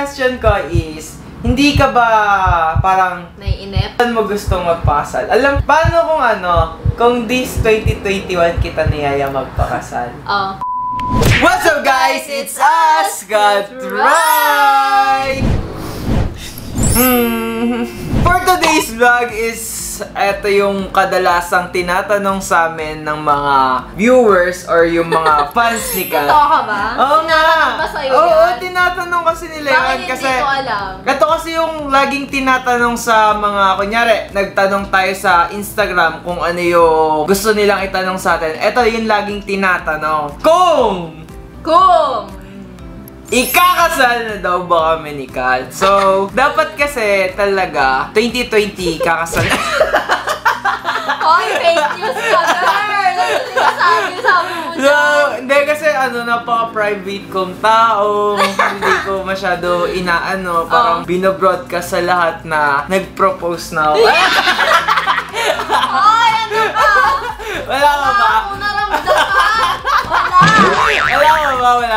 question ko is, hindi ka ba parang naiinip? saan mo gustong magpakasal? Paano kung this 2021 kita niyaya magpakasal? What's up guys? It's us, Got Right! For today's vlog is, ito yung kadalasang tinatanong sa amin ng mga viewers or yung mga fans ni Kat. Totoo ka ba? Oo nga! Tinatanong ba sa'yo Oo, yan? tinatanong kasi nila yan. Bakit Kasi hindi ko alam? ito kasi yung laging tinatanong sa mga, kunyari, nagtanong tayo sa Instagram kung ano yung gusto nilang itanong sa atin. Ito yung laging tinatanong. Kung ikakasal na daw ba kami ni Kat? So, dapat kasi talaga 2020 kakasal. Oy, fake news ka, girl! Sabi mo So, hindi kasi napaka-private kong tao. Hindi ko masyado parang binobroadcast sa lahat na nag-propose na ako. Oy, ano ba? Wala ka ba? Ako naramdaman!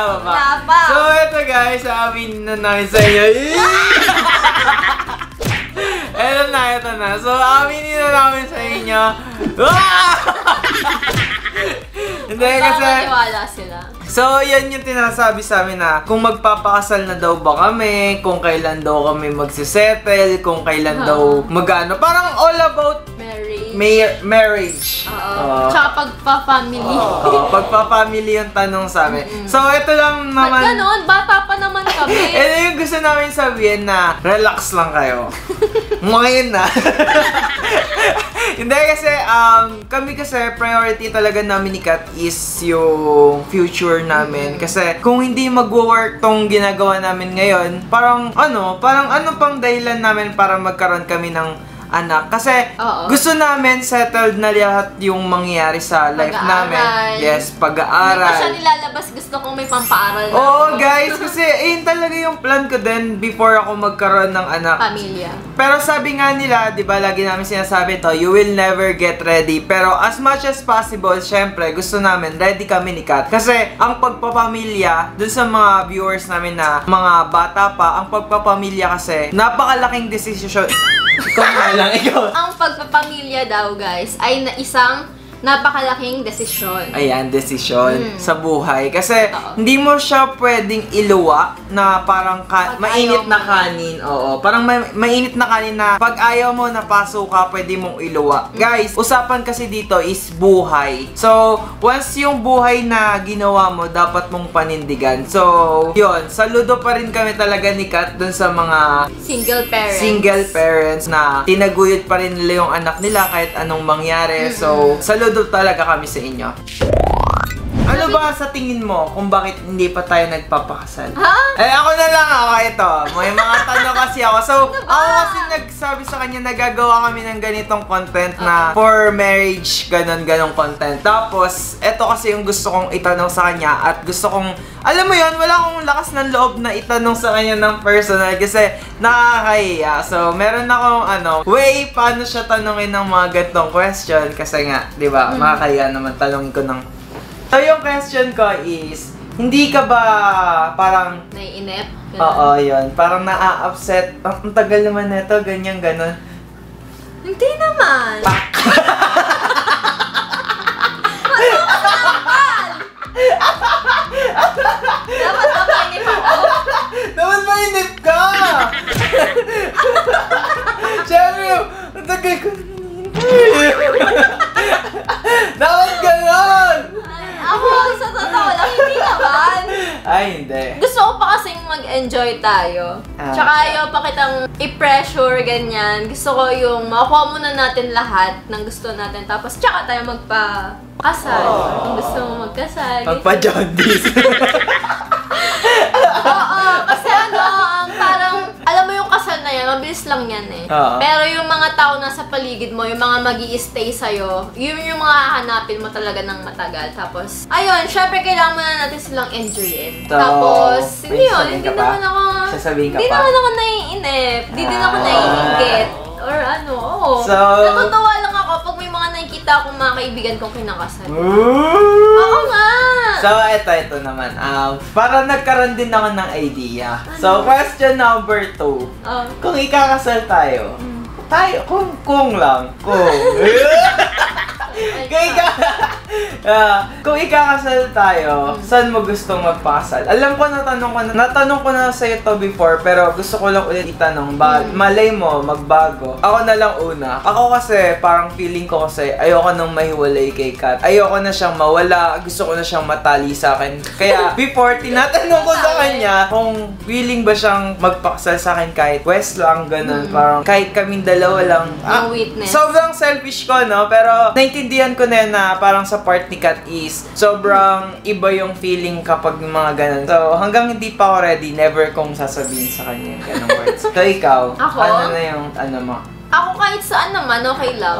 Wala pa. So, ito guys, amin na namin sa inyo. Ito na. So, aminin na namin sa inyo. Hindi kasi... Matiwala sila. So, yan yung tinasabi sa amin na kung magpapakasal na daw ba kami, kung kailan daw kami magsisettle, kung kailan daw parang all about marriage. Tsaka pagpa-family. Pagpa-family yung tanong sa amin. So, ito lang naman... Ba't ganon? Bata pa naman kami. Ito yung gusto namin sabihin na relax lang kayo. Ngayon na. Hindi kasi, kami kasi priority talaga namin ni Kat is yung future namin. Kasi kung hindi mag-work tong ginagawa namin ngayon, parang ano pang dahilan namin para magkaroon kami ng anak. Kasi gusto namin settled na lahat yung mangyayari sa life namin. Yes, pag-aaral. Hindi pa siya nilalabas. Gusto kong may pampaaral na. Oo, guys. Kasi ayun talaga yung plan ko din before ako magkaroon ng anak. Pamilya. Pero sabi nga nila, di ba, lagi namin sinasabi to, you will never get ready. Pero as much as possible, syempre, gusto namin, ready kami ni Kat. Kasi ang pagpapamilya, dun sa mga viewers namin na mga bata pa, ang pagpapamilya kasi, napakalaking decision. Ang pagpapamilya daw, guys, ay isang napakalaking desisyon. Ayan, desisyon sa buhay. Kasi hindi mo siya pwedeng iluwa na parang mainit na kanin. Oo, parang mainit na kanin na pag ayaw mo napasok ka, pwede mong iluwa. Guys, usapan kasi dito is buhay. So, once yung buhay na ginawa mo, dapat mong panindigan. So, yun, saludo pa rin kami talaga ni Kat dun sa mga single parents na tinaguyod pa rin nila yung anak nila kahit anong mangyari. So, saludo talaga kami sa inyo. Ano ba sa tingin mo kung bakit hindi pa tayo nagpapakasal? Ako na lang ito. May mga tanong kasi ako. So, ako kasi nagsabi sa kanya na gagawa kami ng ganitong content na for marriage, ganong content. Tapos, ito kasi yung gusto kong itanong sa kanya at gusto kong, alam mo yun, wala akong lakas ng loob na itanong sa kanya ng personal kasi nakakahiya. So, meron akong way paano siya tanongin ng mga ganitong question kasi nga, di ba, nakakahiya naman tanongin ko ng... So, yung question ko is, hindi ka ba parang... naiinip? Oo, yun. Parang na-upset. Ang tagal naman nito, ganyan, ganon. Hindi naman. Dapat mainip ako. Dapat mainip ka! Siyempre, ang tagal ko dapat ganon! Ako, sa totoo lang, hindi naman. Ay, hindi. Gusto ko pa kasing mag-enjoy tayo. Tsaka ayaw pa kitang i-pressure, ganyan. Gusto ko yung makuha muna natin lahat ng gusto natin. Tapos tsaka tayo magpa-kasal. Kung gusto mo magkasal. Magpa-jaundice. Oo, kasi parang, alam mo yung kasal na yan, mabilis lang yan eh. Pero yung mga tao nasa paligid mo, yung mga mag-i-stay sa'yo, yun yung mga hahanapin mo talaga ng matagal. Tapos, ayun, syempre kailangan muna natin silang enjoyin. Tapos, hindi naman ako naiinip. Hindi din ako naiinggit. Or So, natutuwa lang ako pag may mga nakikita nakikita akong mga kaibigan kong kinakasal. Oo nga! So, ito naman. Para nagkaroon din ako ng idea. So, question number 2. Kung ikakasal tayo, kung kung ikakasal tayo, saan mo gustong magpakasal? Alam ko, natanong ko na sa'yo to before, pero gusto ko lang ulit itanong, malay mo, magbago. Ako na lang una. Ako kasi, parang feeling ko kasi, ayoko nang mahiwalay kay Kat. Ayoko na siyang mawala, gusto ko na siyang matali sa akin. Kaya, before, tinatanong ko sa kanya, kung willing ba siyang magpakasal sa akin kahit West lang, ganun. Parang, kahit kaming dalawa lang. No witness. Sobrang selfish ko, no? Pero, naintindihan ko na na parang sa part ni Kat is sobrang iba yung feeling kapag yung mga ganun. So, hanggang hindi pa ako ready, never kong sasabihin sa kanya yung ganung words. So, ikaw, ako? Ano na yung mo? Ako kahit saan naman, okay lang.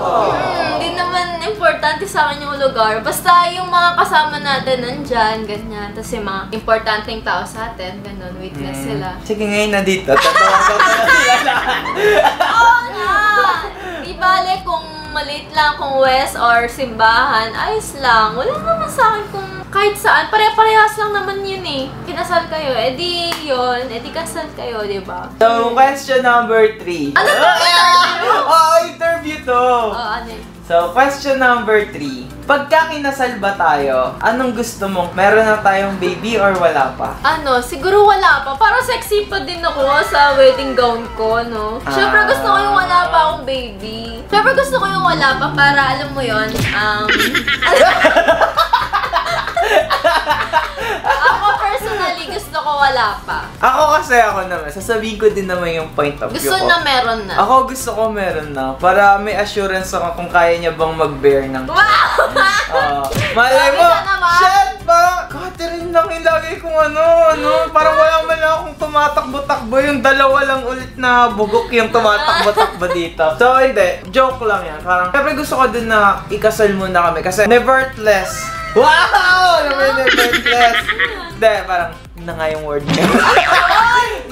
Hindi naman importante sa akin yung lugar. Basta yung mga kasama natin nandyan, ganyan. Tapos yung mga importanteng tao sa atin, ganun, witness sila. Sige, ngayon na dito. Tatawa sila lahat. Oo nga! Di bale kung maliit lang, kung west or simbahan, ayos lang. Wala naman sa akin kung kahit saan. Pare-parehas lang naman yun eh. Kinasal kayo, edi yun. Edi kasal kayo, di ba? So, question number 3. Ano ba interview? Interview to! Ano yun? So, question number 3. Pagka kinasal ba tayo, anong gusto mo? Meron na tayong baby or wala pa? Siguro wala pa. Parang sexy pa din ako sa wedding gown ko, no? Siyempre gusto ko yung wala pa akong baby. Siyempre gusto ko yung wala pa para, alam mo yun, ako personally gusto ko wala pa. Ako naman, sasabihin ko din naman yung point of view ko. Gusto na meron na. Ako gusto ko meron na. Para may assurance ako kung kaya niya bang mag-bear ng Wow! Malay mo, shit! Parang, Catherine lang ilagay kung parang wala man lang akong tumatakbo-takbo. Yung dalawa lang ulit na bugok yung tumatakbo-takbo dito. So, hindi. Joke lang yan. Parang, syempre gusto ko din na ikasal muna kami. Kasi, nevertheless. Wow! Nevertheless. Hindi, parang, na nga yung word niya.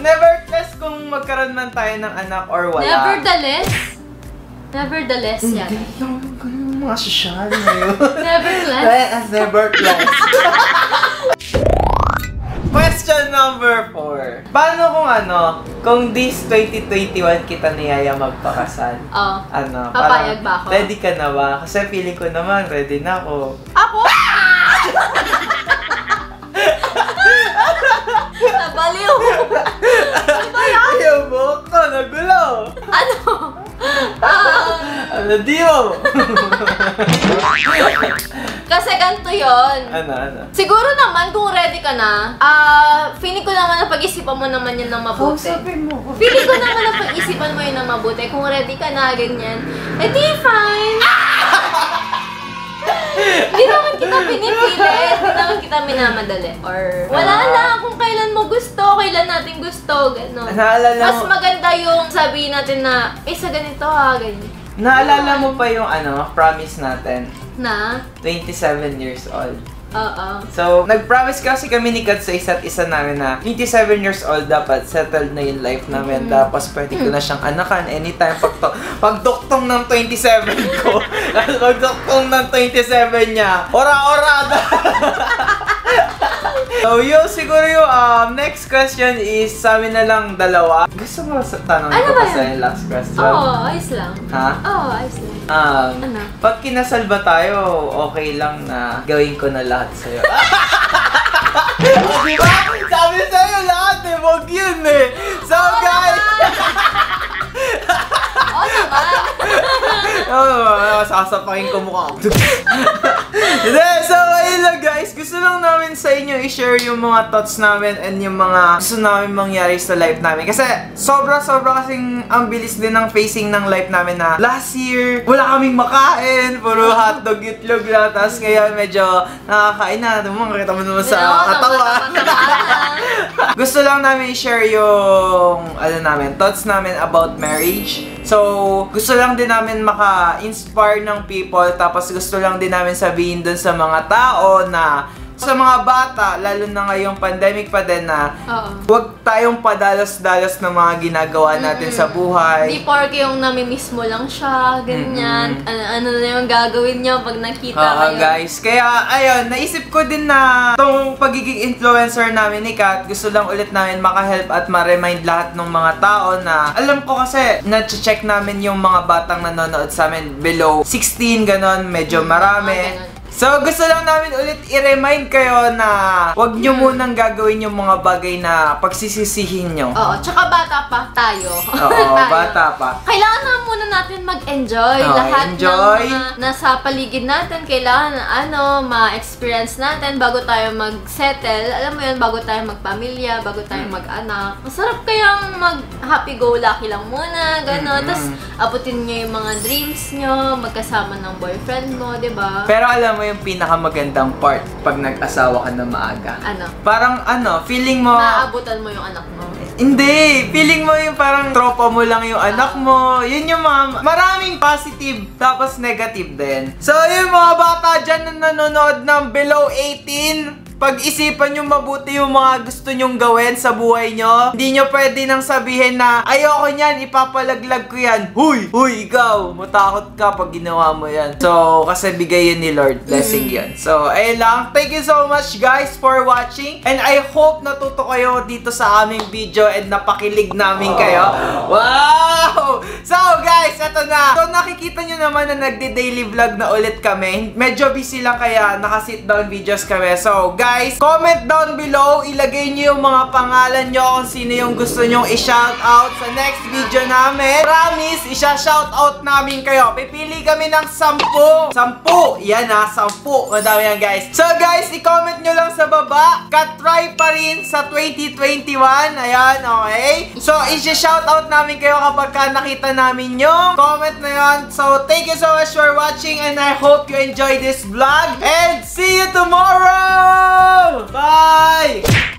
Nevertheless kung magkaroon man tayo ng anak or wala. Nevertheless? Nevertheless yan. Yung mga sosyal na yun. Nevertheless? Nevertheless. Question number 4. Paano kung this 2021 kita niyaya magpakasal? Papayag ba ako? Ready ka na ba? Kasi feeling ko naman, ready na ako. Ako? Nabaliw! Ano ba yan? Ayaw mo ka, nagulo! Ano di mo? Kasi ganito yun. Ano? Siguro naman kung ready ka na, feeling ko naman na pag-isipan mo naman yun ng mabuti. Feeling ko naman na pag-isipan mo yun ng mabuti. Kung ready ka na, ganyan. Di fine. Hindi naman kita pinipilit. Hindi naman kita minamadali. Or wala lang kung kailan mo gusto, kailan natin gusto, gano'n. Mas maganda yung sabihin natin na, sa ganito ganyan. Naalala mo pa yung promise natin? Na? 27 years old. Oo. So, nag-promise kasi kami ni Kat sa isa't isa namin na 27 years old dapat settled na yung life namin. Tapos pwede ko na siyang anakan anytime pagduktong ng 27 ko. Pagduktong ng 27 niya. Ora-orada! So, siguro yung next question is sa amin na lang dalawa. Gusto mo tanongin ko pa sa yung last question? Ayos lang. Ha? Ayos lang. Pag kinasal ba tayo, okay lang na gawin ko na lahat sa'yo. Diba? Sabi sa'yo lahat wag yun So guys! naman! Sasapakin ko mukha ko. So ayun lang guys, gusto lang namin sa inyo i-share yung mga thoughts namin and yung mga gusto namin mangyari sa life namin. Kasi sobra kasing ang bilis din ng facing ng life namin na last year, wala kaming makain, puro hotdog, itlog lang. Tapos kaya medyo nakakain na. Makikita mo naman sa katawan. Gusto lang namin i-share yung thoughts namin about marriage. So, gusto lang din namin maka-inspire ng people. Tapos gusto lang din namin sabihin dun sa mga tao na sa mga bata, lalo na ngayong pandemic pa din na huwag tayong padalos-dalos ng mga ginagawa natin sa buhay. Di porke yung namimiss mo lang siya, ganyan. Ano na yung gagawin niya pag nakita kayo. Guys. Kaya, ayun, naisip ko din na itong pagiging influencer namin ni Kat, gusto lang ulit namin makahelp at ma-remind lahat ng mga tao na, alam ko kasi, na-check namin yung mga batang nanonood sa amin below 16, ganon, medyo marami. So, gusto lang namin ulit i-remind kayo na huwag nyo munang gagawin yung mga bagay na pagsisisihin nyo. Oo, tsaka bata pa tayo. Oo, bata pa. Kailangan na muna natin mag-enjoy. Lahat ng mga nasa paligid natin, kailangan ma-experience natin bago tayo mag-settle. Alam mo yun, bago tayo magpamilya, bago tayo mag-anak. Masarap kayang mag-happy-go-lucky lang muna, gano'n. Tapos, abutin nyo yung mga dreams nyo, magkasama ng boyfriend mo, diba? Pero alam mo yung pinakamagandang part pag nag-asawa ka na maaga. Ano? Parang feeling mo... Naabutan mo yung anak mo. Hindi! Feeling mo yung parang tropa mo lang yung anak mo. Yun yung maraming positive tapos negative din. So yung mga bata dyan na nanonood ng below 18, pag-isipan nyo mabuti yung mga gusto nyong gawin sa buhay nyo. Hindi nyo pwede nang sabihin na ayoko nyan, ipapalaglag ko yan. Huy! Huy, ikaw! Matakot ka pag ginawa mo yan. So, kasi bigay yun ni Lord. Blessing yun. So, ayun lang. Thank you so much guys for watching. And I hope natuto kayo dito sa aming video and napakilig namin kayo. Wow! So guys, eto na. So, nakikita nyo naman na nagde-daily vlog na ulit kami. Medyo busy lang kaya naka-sit down videos kami. So, guys, comment down below, ilagay niyo yung mga pangalan nyo kung sino yung gusto nyong i-shoutout sa next video namin. Promise, isa-shoutout namin kayo. Pipili kami ng 10. 10! Yan 10. Madami yan guys. So guys, i-comment nyo lang sa baba. Katry pa rin sa 2021. Ayan, okay? So, isa-shoutout namin kayo kapag nakita namin yung comment na yun. So, thank you so much for watching and I hope you enjoy this vlog. And see you tomorrow! Bye!